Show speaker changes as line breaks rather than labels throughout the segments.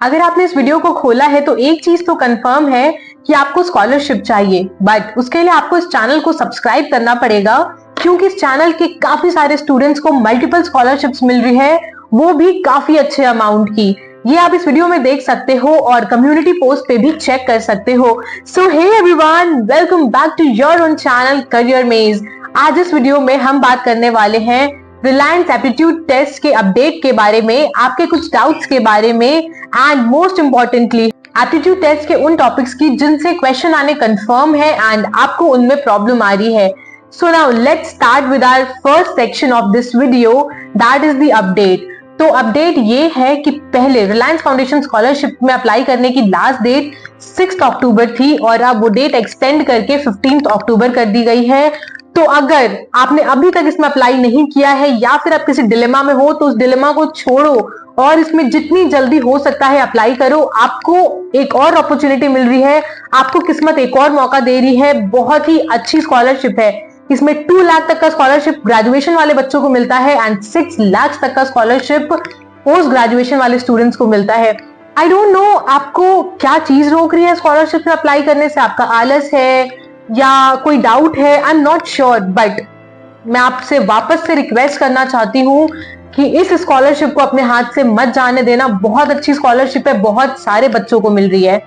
अगर आपने इस वीडियो को खोला है तो एक चीज तो कंफर्म है कि आपको स्कॉलरशिप चाहिए, बट उसके लिए आपको इस चैनल को सब्सक्राइब करना पड़ेगा, क्योंकि इस चैनल के काफी सारे स्टूडेंट्स को मल्टीपल स्कॉलरशिप्स मिल रही है, वो भी काफी अच्छे अमाउंट की। ये आप इस वीडियो में देख सकते हो और कम्युनिटी पोस्ट पे भी चेक कर सकते हो। So hey everyone, welcome back to your own channel career maze. आज इस वीडियो में हम बात करने वाले हैं रिलायंस एप्टीट्यूड टेस्ट के अपडेट के बारे में, आपके कुछ डाउट्स के बारे में, and most importantly aptitude test के उन टॉपिक्स की जिनसे क्वेश्चन आने कंफर्म है एंड आपको उनमें प्रॉब्लम आ रही है। So now let's start with our first section of this video, that is the update. तो अपडेट ये है कि पहले रिलायंस फाउंडेशन स्कॉलरशिप में अप्लाई करने की लास्ट डेट 6 अक्टूबर थी और अब वो डेट एक्सटेंड करके 15 अक्टूबर कर दी गई है। तो अगर आपने अभी तक इसमें अप्लाई नहीं किया है या फिर आप किसी डिलेमा में हो तो उस डिलेमा को छोड़ो और इसमें जितनी जल्दी हो सकता है अप्लाई करो। आपको एक और अपॉर्चुनिटी मिल रही है, आपको किस्मत एक और मौका दे रही है। बहुत ही अच्छी स्कॉलरशिप है। इसमें 2 लाख तक का स्कॉलरशिप ग्रेजुएशन वाले बच्चों को मिलता है एंड 6 लाख तक का स्कॉलरशिप पोस्ट ग्रेजुएशन वाले स्टूडेंट्स को मिलता है। आई डोंट नो आपको क्या चीज रोक रही है स्कॉलरशिप में अप्लाई करने से, आपका आलस है या कोई डाउट है, I am not sure, but मैं आपसे वापस से रिक्वेस्ट करना चाहती हूँ कि इस स्कॉलरशिप को अपने हाथ से मत जाने देना। बहुत अच्छी स्कॉलरशिप है, बहुत सारे बच्चों को मिल रही है।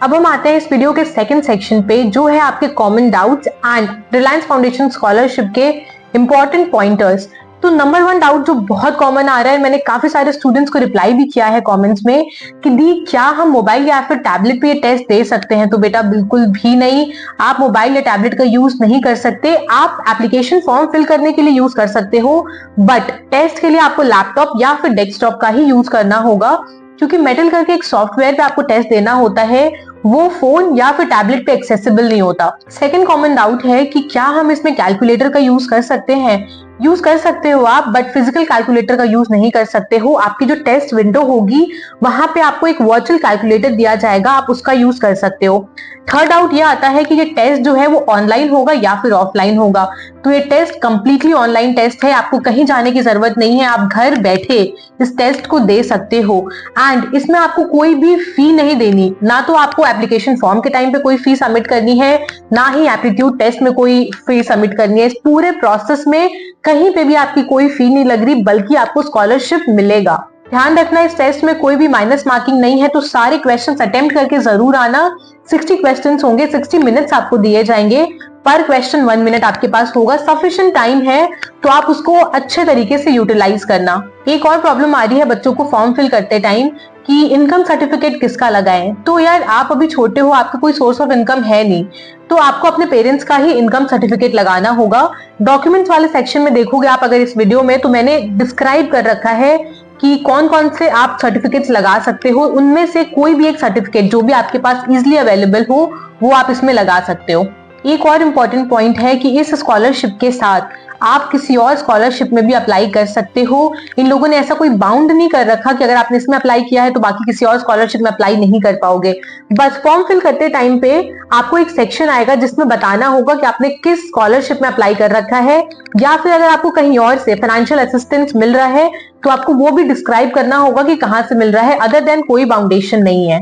अब हम आते हैं इस वीडियो के सेकंड सेक्शन पे, जो है आपके common doubts and Reliance foundation scholarship के इंपॉर्टेंट पॉइंटर्स। तो नंबर 1 डाउट जो बहुत कॉमन आ रहा है, मैंने काफी सारे स्टूडेंट्स को रिप्लाई भी किया है कमेंट्स में कि दी क्या हम मोबाइल या फिर टैबलेट पे ये टेस्ट दे सकते हैं? तो बेटा बिल्कुल भी नहीं, आप मोबाइल या टैबलेट का यूज नहीं कर सकते। आप एप्लीकेशन फॉर्म फिल करने के लिए यूज कर सकते हो, बट टेस्ट के लिए आपको लैपटॉप या फिर डेस्कटॉप का ही यूज करना होगा, क्योंकि मेटल करके एक सॉफ्टवेयर पे आपको टेस्ट देना होता है, वो फोन या फिर टैबलेट पे एक्सेसिबल नहीं होता। सेकंड कॉमन डाउट है कि क्या हम इसमें कैलकुलेटर का यूज कर सकते हैं? यूज कर सकते हो आप, बट फिजिकल कैलकुलेटर का यूज नहीं कर सकते हो। आपकी जो टेस्ट विंडो होगी वहां पे आपको एक वर्चुअल कैलकुलेटर दिया जाएगा, आप उसका यूज कर सकते हो। थर्ड डाउट ये आता है कि ये टेस्ट जो है वो ऑनलाइन होगा या फिर ऑफलाइन होगा। तो ये टेस्ट कंप्लीटली ऑनलाइन टेस्ट है, आपको कहीं जाने की जरूरत नहीं है, आप घर बैठे इस टेस्ट को दे सकते हो एंड इसमें आपको कोई भी फी नहीं देनी। ना तो आपको एप्लीकेशन फॉर्म के टाइम पे कोई फी सबमिट करनी है, ना ही एप्टीट्यूड टेस्ट में कोई फी सबमिट करनी है। इस पूरे प्रोसेस में कहीं पे भी आपकी कोई फी नहीं लग रही, बल्कि आपको स्कॉलरशिप मिलेगा। ध्यान रखना इस टेस्ट में कोई भी माइनस मार्किंग नहीं है, तो सारे क्वेश्चंस अटेम्प्ट करके जरूर आना। 60 क्वेश्चंस होंगे, 60 मिनट्स आपको दिए जाएंगे, पर क्वेश्चन 1 मिनट आपके पास होगा। सफिशिएंट टाइम है तो आप उसको अच्छे तरीके से यूटिलाइज करना। एक और प्रॉब्लम आ रही है बच्चों को फॉर्म फिल करते टाइम कि इनकम सर्टिफिकेट किसका लगाएं। तो यार आप अभी छोटे हो, आपका कोई सोर्स ऑफ इनकम है नहीं, तो आपको अपने पेरेंट्स का ही इनकम सर्टिफिकेट लगाना होगा। डॉक्यूमेंट्स वाले सेक्शन में देखोगे आप अगर इस वीडियो में, तो मैंने डिस्क्राइब कर रखा है कि कौन कौन से आप सर्टिफिकेट्स लगा सकते हो। उनमें से कोई भी एक सर्टिफिकेट जो भी आपके पास इजिली अवेलेबल हो वो आप इसमें लगा सकते हो। एक और इम्पॉर्टेंट पॉइंट है कि इस स्कॉलरशिप के साथ आप किसी और स्कॉलरशिप में भी अप्लाई कर सकते हो। इन लोगों ने ऐसा कोई बाउंड नहीं कर रखा कि अगर आपने इसमें अप्लाई किया है तो बाकी किसी और स्कॉलरशिप में अप्लाई नहीं कर पाओगे। बस फॉर्म फिल करते टाइम पे आपको एक सेक्शन आएगा जिसमें बताना होगा कि आपने किस स्कॉलरशिप में अप्लाई कर रखा है, या फिर अगर आपको कहीं और से फाइनेंशियल असिस्टेंस मिल रहा है तो आपको वो भी डिस्क्राइब करना होगा कि कहां से मिल रहा है। अदर देन कोई बाउंडेशन नहीं है।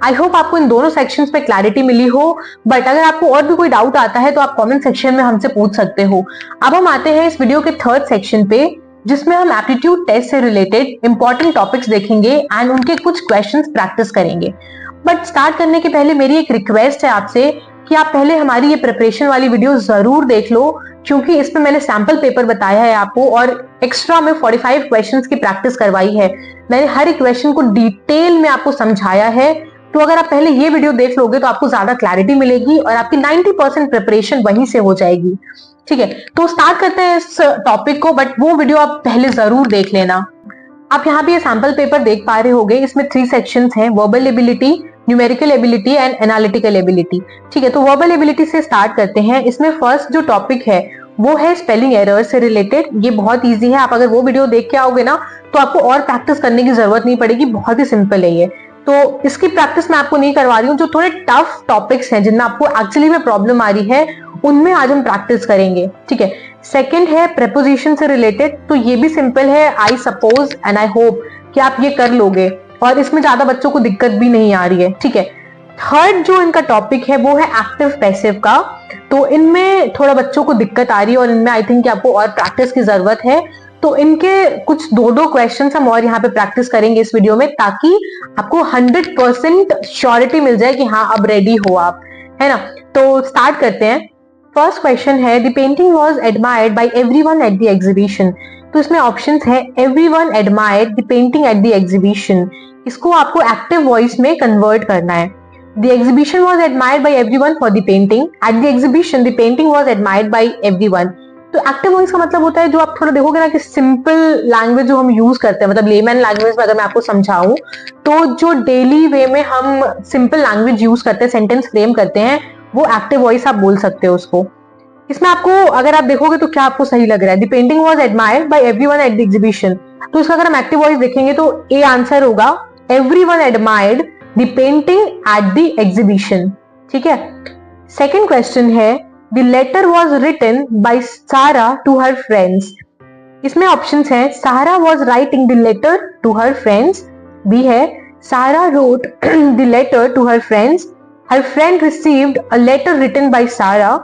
आई होप आपको इन दोनों सेक्शंस पे क्लैरिटी मिली हो, बट अगर आपको और भी कोई डाउट आता है तो आप कमेंट सेक्शन में हमसे पूछ सकते हो। अब हम आते हैं इस वीडियो के थर्ड सेक्शन पे, जिसमें हम एप्टीट्यूड टेस्ट से रिलेटेड इंपॉर्टेंट टॉपिक्स देखेंगे एंड उनके कुछ क्वेश्चंस प्रैक्टिस करेंगे। बट स्टार्ट करने के पहले मेरी एक रिक्वेस्ट है आपसे कि आप पहले हमारी ये प्रिपरेशन वाली वीडियो जरूर देख लो, क्योंकि इसमें मैंने सैंपल पेपर बताया है आपको और एक्स्ट्रा में 45 क्वेश्चंस की प्रैक्टिस करवाई है। मैंने हर एक क्वेश्चन को डिटेल में आपको समझाया है। तो अगर आप पहले ये वीडियो देख लोगे तो आपको ज्यादा क्लैरिटी मिलेगी और आपकी 90% प्रिपरेशन वहीं से हो जाएगी। ठीक है, तो स्टार्ट करते हैं इस टॉपिक को, बट वो वीडियो आप पहले जरूर देख लेना। आप यहाँ पे ये सैंपल पेपर देख पा रहे होगे, इसमें 3 सेक्शंस हैं, verbal ability, numerical ability and analytical ability. ठीक है, तो वर्बल एबिलिटी से स्टार्ट करते हैं। इसमें फर्स्ट जो टॉपिक है वो है स्पेलिंग एरर से रिलेटेड। ये बहुत इजी है, आप अगर वो वीडियो देख के आओगे ना तो आपको और प्रैक्टिस करने की जरूरत नहीं पड़ेगी, बहुत ही सिंपल है ये। तो इसकी प्रैक्टिस मैं आपको नहीं करवा रही हूँ। जो थोड़े टफ टॉपिक्स हैं जिनमें आपको एक्चुअली में प्रॉब्लम आ रही है उनमें आज हम प्रैक्टिस करेंगे। ठीक है, सेकंड है प्रेपोजिशन से रिलेटेड, तो ये भी सिंपल है, I suppose and I hope. कि आप ये कर लोगे और इसमें ज्यादा बच्चों को दिक्कत भी नहीं आ रही है, ठीक है। थर्ड जो इनका टॉपिक है वो है एक्टिव पैसिव का, तो इनमें थोड़ा बच्चों को दिक्कत आ रही है और इनमें आई थिंक आपको और प्रैक्टिस की जरूरत है। तो इनके कुछ दो क्वेश्चन हम और यहाँ पे प्रैक्टिस करेंगे इस वीडियो में, ताकि आपको 100% श्योरिटी मिल जाए कि हाँ अब रेडी हो आप, है ना। तो स्टार्ट करते हैं। फर्स्ट क्वेश्चन है, the painting was admired by everyone at the exhibition. तो इसमें ऑप्शंस है everyone admired the painting at the exhibition, इसको आपको एक्टिव वॉइस में कन्वर्ट करना है। The exhibition was admired by everyone for the painting. At the exhibition, the painting was admired by everyone. तो active voice का मतलब होता है, जो आप थोड़ा देखोगे ना कि सिंपल लैंग्वेज जो हम यूज करते हैं, मतलब लेमैन लैंग्वेज में अगर मैं आपको समझाऊं, तो जो डेली वे में हम सिंपल लैंग्वेज यूज करते हैं, सेंटेंस फ्रेम करते हैं, वो एक्टिव वॉइस आप बोल सकते हो उसको। इसमें आपको अगर आप देखोगे तो क्या आपको सही लग रहा है, the painting was admired by everyone at the exhibition, तो इसका अगर हम एक्टिव वॉइस देखेंगे तो ए आंसर होगा, everyone admired the painting at the exhibition, ठीक है। सेकेंड क्वेश्चन है, the letter was written by Sara to her friends. इसमें ऑप्शंस हैं, Sara was writing the letter to her friends, B है Sara wrote the letter to her friends, her friend received a letter written by Sara.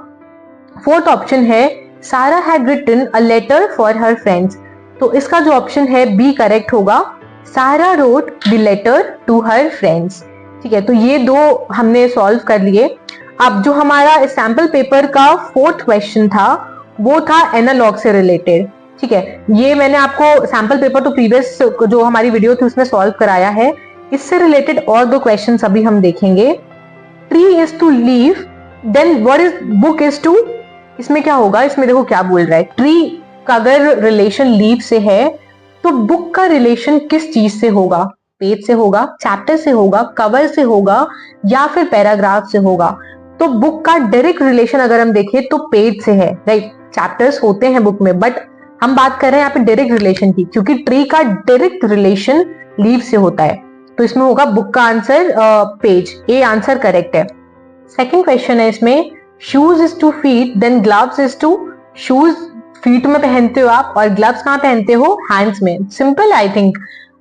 Fourth option है, Sara had written a letter for her friends, तो इसका जो option है B correct होगा, Sara wrote the letter to her friends, ठीक है। तो ये दो हमने सॉल्व कर लिए। अब जो हमारा सैंपल पेपर का फोर्थ क्वेश्चन था वो था एनालॉग से रिलेटेड, ठीक है। ये मैंने आपको सैंपल पेपर तो प्रीवियस जो हमारी वीडियो थी उसमें सॉल्व कराया है, इससे रिलेटेड और दो क्वेश्चन अभी हम देखेंगे। Tree is to leaf, then what is book is to, इसमें क्या होगा, इसमें देखो क्या बोल रहा है, ट्री का अगर रिलेशन लीव से है तो बुक का रिलेशन किस चीज से होगा, पेज से होगा, चैप्टर से होगा, कवर से होगा या फिर पैराग्राफ से होगा। तो बुक का डायरेक्ट रिलेशन अगर हम देखें तो पेज से है, राइट। चैप्टर्स होते हैं बुक में, बट हम बात कर रहे हैं यहाँ पे डायरेक्ट रिलेशन की, क्योंकि ट्री का डायरेक्ट रिलेशन लीव से होता है, तो इसमें होगा बुक का answer page, A answer correct है। सेकेंड क्वेश्चन है इसमें, shoes is to feet then gloves is to, shoes feet में पहनते हो आप और ग्लव्स कहाँ पहनते हो, हैंड्स में। Simple I think.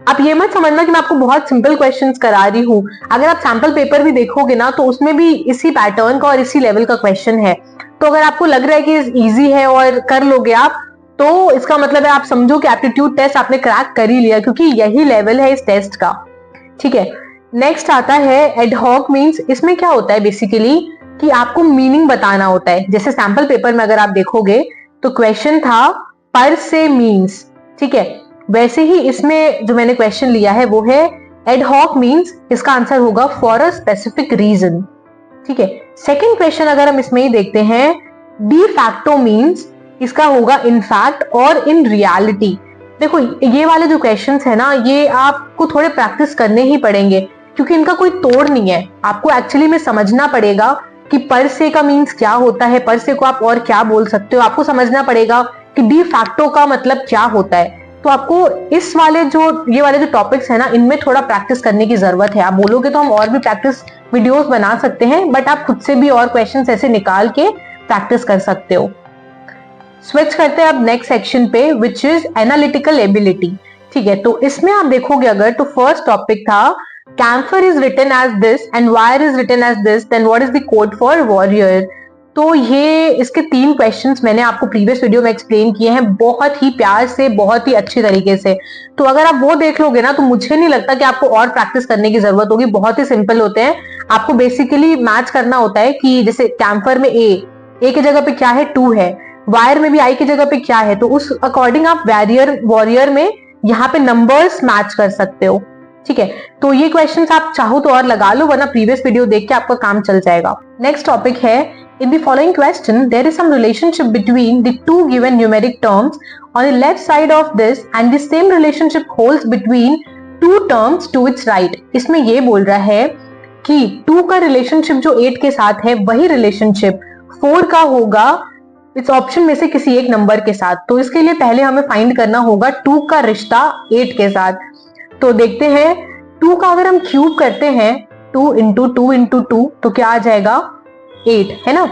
आप ये मत समझना कि मैं आपको बहुत सिंपल क्वेश्चंस करा रही हूँ, अगर आप सैंपल पेपर भी देखोगे ना तो उसमें भी इसी पैटर्न का और इसी लेवल का क्वेश्चन है। तो अगर आपको लग रहा है कि इजी है और कर लोगे आप, तो इसका मतलब है आप समझो कि एप्टीट्यूड टेस्ट आपने क्रैक कर ही लिया, क्योंकि यही लेवल है इस टेस्ट का, ठीक है। नेक्स्ट आता है एडहॉक मीन्स। इसमें क्या होता है बेसिकली कि आपको मीनिंग बताना होता है। जैसे सैंपल पेपर में अगर आप देखोगे तो क्वेश्चन था पर से मीन्स, ठीक है, वैसे ही इसमें जो मैंने क्वेश्चन लिया है वो है एडहॉक मीन्स, इसका आंसर होगा फॉर अ स्पेसिफिक रीजन, ठीक है। सेकंड क्वेश्चन अगर हम इसमें ही देखते हैं, डी फैक्टो मीन्स, इसका होगा इन फैक्ट और इन रियलिटी। देखो ये वाले जो क्वेश्चंस है ना, ये आपको थोड़े प्रैक्टिस करने ही पड़ेंगे, क्योंकि इनका कोई तोड़ नहीं है। आपको एक्चुअली में समझना पड़ेगा कि पर से का मीन्स क्या होता है, पर से को आप और क्या बोल सकते हो, आपको समझना पड़ेगा कि डी फैक्टो का मतलब क्या होता है। तो आपको इस वाले ये वाले जो टॉपिक्स है ना, इनमें थोड़ा प्रैक्टिस करने की जरूरत है। आप बोलोगे तो हम और भी प्रैक्टिस वीडियोस बना सकते हैं, बट आप खुद से भी और क्वेश्चंस ऐसे निकाल के प्रैक्टिस कर सकते हो। स्विच करते हैं अब नेक्स्ट सेक्शन पे, विच इज एनालिटिकल एबिलिटी, ठीक है। तो इसमें आप देखोगे अगर तो फर्स्ट टॉपिक था camphor is written as this and wire is written as this, then what is the code for warrior. तो ये इसके 3 क्वेश्चंस मैंने आपको प्रीवियस वीडियो में एक्सप्लेन किए हैं, बहुत ही प्यार से, बहुत ही अच्छी तरीके से। तो अगर आप वो देख लोगे ना तो मुझे नहीं लगता कि आपको और प्रैक्टिस करने की जरूरत होगी, बहुत ही सिंपल होते हैं। आपको बेसिकली मैच करना होता है कि जैसे कैम्फर में ए की जगह पे क्या है, 2 है, वायर में भी आई की जगह पे क्या है, तो उस अकॉर्डिंग आप वॉरियर में यहाँ पे नंबर्स मैच कर सकते हो, ठीक है। तो ये क्वेश्चंस आप चाहो तो और लगा लो, वरना प्रीवियस वीडियो देख के आपका काम चल जाएगा। नेक्स्ट टॉपिक है, in the following question there is some relationship between the two given numeric terms on the left side of this and the same relationship holds between two terms to its right। इसमें ये बोल रहा है कि 2 का relationship जो 8 के साथ है वही रिलेशनशिप 4 का होगा इस ऑप्शन में से किसी एक नंबर के साथ। तो इसके लिए पहले हमें फाइंड करना होगा 2 का रिश्ता 8 के साथ। तो देखते हैं 2 का अगर हम क्यूब करते हैं 2 इंटू 2 इंटू 2 तो क्या आ जाएगा 8, है ना।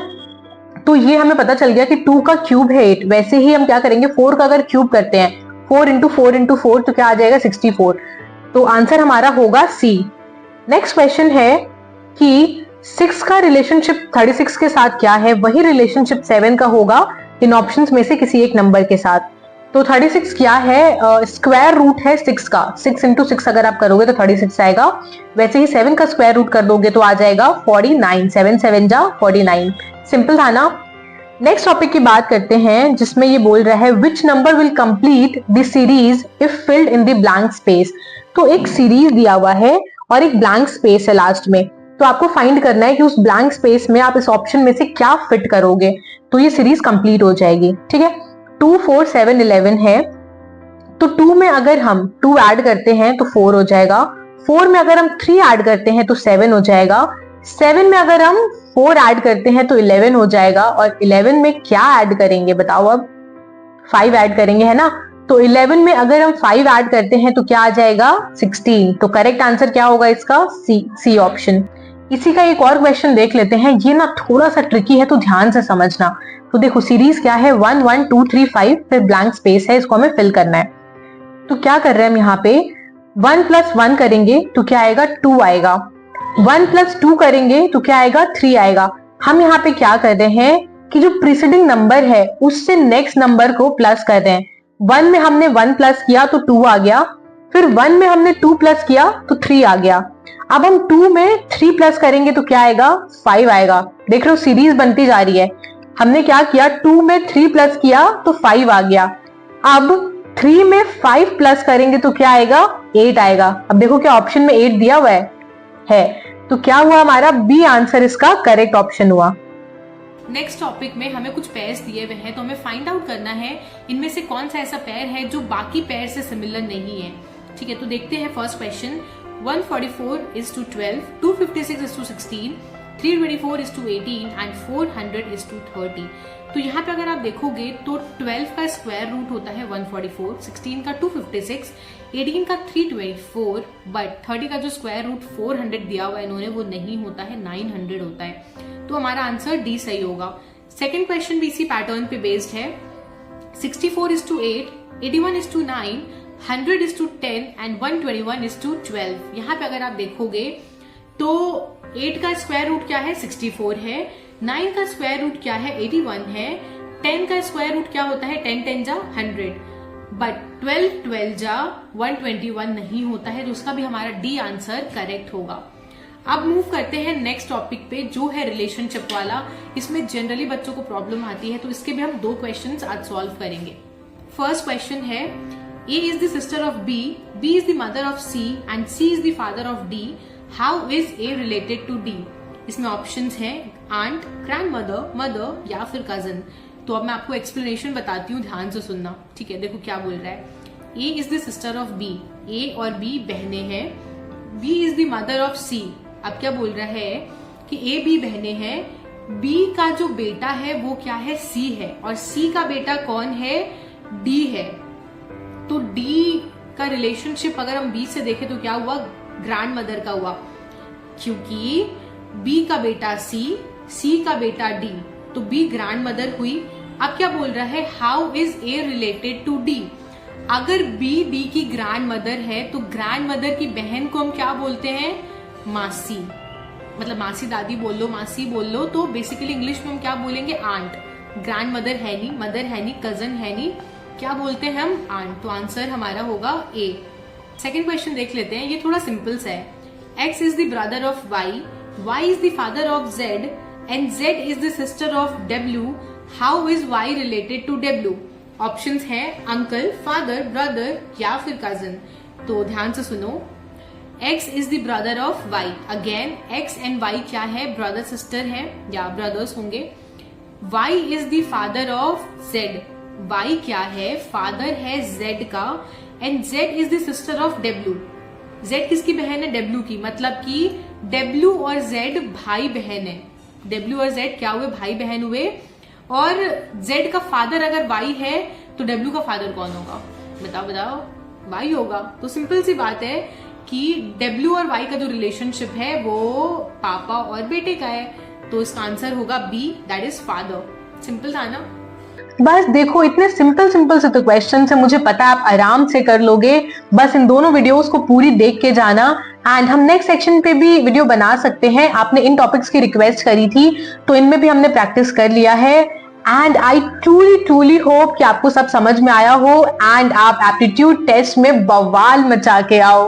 तो ये हमें पता चल गया कि 2 का क्यूब है 8। वैसे ही हम क्या करेंगे 4 का अगर क्यूब करते हैं 4 इंटू 4 इंटू 4 तो क्या आ जाएगा 64। तो आंसर हमारा होगा सी। नेक्स्ट क्वेश्चन है कि 6 का रिलेशनशिप 36 के साथ क्या है, वही रिलेशनशिप 7 का होगा इन ऑप्शंस में से किसी एक नंबर के साथ। तो 36 क्या है, स्क्वायर रूट है 6 का। 6 इंटू 6 अगर आप करोगे तो 36 आएगा। वैसे ही 7 का स्क्वायर रूट कर दोगे तो आ जाएगा 49। 7 7 जा 49। सिंपल था ना। नेक्स्ट टॉपिक की बात करते हैं जिसमें ये बोल रहा है which number will complete the series if filled in the blank space. तो एक सीरीज दिया हुआ है और एक ब्लैंक स्पेस है लास्ट में, तो आपको फाइंड करना है कि उस ब्लैंक स्पेस में आप इस ऑप्शन में से क्या फिट करोगे तो ये सीरीज कंप्लीट हो जाएगी। ठीक है, 2 4 7 11 है, तो 2 में अगर हम 2 ऐड करते हैं तो 4 हो जाएगा। 4 में अगर हम 3 ऐड करते हैं तो 7 हो जाएगा। 7 में अगर हम 4 ऐड करते हैं तो 11 हो जाएगा। और 11 में क्या ऐड करेंगे बताओ, अब 5 ऐड करेंगे है ना। तो 11 में अगर हम 5 ऐड करते हैं तो क्या आ जाएगा 16। तो करेक्ट आंसर क्या होगा इसका, सी ऑप्शन। इसी का एक और क्वेश्चन देख लेते हैं, ये ना थोड़ा सा ट्रिकी है तो ध्यान से समझना। तो देखो सीरीज क्या है 1 1 2 3 5, फिर ब्लैंक स्पेस है, इसको हमें फिल करना है। तो क्या कर रहे हैं हम यहाँ पे 1 + 1 करेंगे तो क्या आएगा 2 आएगा। 1 + 2 करेंगे तो क्या आएगा 3 आएगा। हम यहाँ पे क्या कर रहे हैं कि जो प्रीसीडिंग नंबर है उससे नेक्स्ट नंबर को प्लस कर रहे हैं। 1 में हमने 1 प्लस किया तो 2 आ गया, फिर 1 में हमने 2 प्लस किया तो 3 आ गया। अब हम 2 में 3 प्लस करेंगे तो क्या आएगा 5 आएगा। देख रहे हो सीरीज बनती जा रही है। हमने क्या किया 2 में 3 प्लस किया तो 5 आ गया। अब 3 में 5 प्लस करेंगे तो क्या आएगा 8 आएगा। अब देखो क्या ऑप्शन में 8 दिया हुआ है। तो क्या हुआ हमारा बी आंसर इसका करेक्ट ऑप्शन हुआ।
नेक्स्ट टॉपिक में हमें कुछ पेयर्स दिए हुए हैं, तो हमें फाइंड आउट करना है इनमें से कौन सा ऐसा पेयर है जो बाकी पेयर से सिमिलर नहीं है। ठीक है, तो देखते हैं first question. 144 is to 12, 256 is to 16, 324 is to 18 and 400 is to 30। तो यहाँ पे अगर आप देखोगे तो 12 का स्क्वायर रूट होता है 144, 16 का 256, 18 का 324, बट 30 का जो स्क्वायर रूट 400 दिया हुआ है इन्होंने वो नहीं होता है, 900 होता है। तो हमारा आंसर डी सही होगा। सेकेंड क्वेश्चन भी इसी पैटर्न पे बेस्ड है। 64 is to 8, 81 is to 9, 100 is to 10 and 121 is to 12। यहाँ पे अगर आप देखोगे तो 8 का स्क्वायर रूट क्या है 64 है, 9 का स्क्वायर रूट क्या है 81 है, 10 का स्क्वायर रूट क्या होता है 10 10 जा 100, बट 12 12 जा 121 नहीं होता है, तो उसका भी हमारा डी आंसर करेक्ट होगा। अब मूव करते हैं नेक्स्ट टॉपिक पे जो है रिलेशनशिप वाला। इसमें जनरली बच्चों को प्रॉब्लम आती है, तो इसके भी हम 2 क्वेश्चंस आज सॉल्व करेंगे। फर्स्ट क्वेश्चन है A is the sister of B, B is the mother of C and C is the father of D. How is A related to D? इसमें ऑप्शंस हैं आंट, ग्रैंडमदर, मदर या फिर cousin. तो अब मैं आपको explanation बताती हूँ, ध्यान से सुनना। ठीक है, देखो क्या बोल रहा है। A is the sister of B, A और B बहनें हैं। B is the mother of C। अब क्या बोल रहा है कि A B बहनें हैं, B का जो बेटा है वो क्या है C है, और C का बेटा कौन है D है। तो D का रिलेशनशिप अगर हम B से देखें तो क्या हुआ ग्रैंड मदर का हुआ, क्योंकि B का बेटा C, C का बेटा D, तो B ग्रैंड मदर हुई। अब क्या बोल रहा है how is A related to D। अगर B D की ग्रैंड मदर है तो ग्रैंड मदर की बहन को हम क्या बोलते हैं मासी, मतलब मासी दादी बोल लो, मासी बोल लो। तो बेसिकली इंग्लिश में हम क्या बोलेंगे आंट। ग्रैंड मदर है नहीं, मदर है नहीं, कजन है नहीं, क्या बोलते हैं हम आंट। तो आंसर हमारा होगा ए। सेकेंड क्वेश्चन देख लेते हैं, ये थोड़ा सिंपल सा है। X is the brother of Y, Y is the father of Z and Z is the sister of W. How is Y related to W? Options हैं अंकल, फादर, ब्रदर या फिर कजन। तो ध्यान से सुनो। X is the brother of Y. Again X and Y क्या है, brother sister है या ब्रदर्स होंगे। Y is the father of Z. Y क्या है, फादर है Z का, and Z is the sister of W. Z किसकी बहन है, W की, मतलब कि W और Z भाई बहन है। W और Z क्या हुए, भाई बहन हुए। और Z का फादर अगर Y है तो W का फादर कौन होगा, बताओ बताओ, Y होगा। तो सिंपल सी बात है कि W और Y का जो रिलेशनशिप है वो पापा और बेटे का है, तो इसका आंसर होगा B, that is father. Simple था ना।
बस देखो, इतने सिंपल सिंपल से तो क्वेश्चन है, मुझे पता है आप आराम से कर लोगे। बस इन दोनों वीडियोस को पूरी देख के जाना। एंड हम नेक्स्ट सेक्शन पे भी वीडियो बना सकते हैं, आपने इन टॉपिक्स की रिक्वेस्ट करी थी तो इनमें भी हमने प्रैक्टिस कर लिया है। एंड आई ट्रूली होप कि आपको सब समझ में आया हो एंड आप एप्टीट्यूड टेस्ट में बवाल मचा के आओ।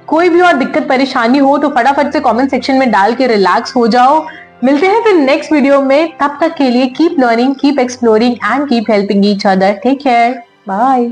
कोई भी और दिक्कत परेशानी हो तो फटाफट से कमेंट सेक्शन में डाल के रिलैक्स हो जाओ। मिलते हैं फिर नेक्स्ट वीडियो में, तब तक के लिए keep learning, keep exploring and keep helping each other. Take care, bye.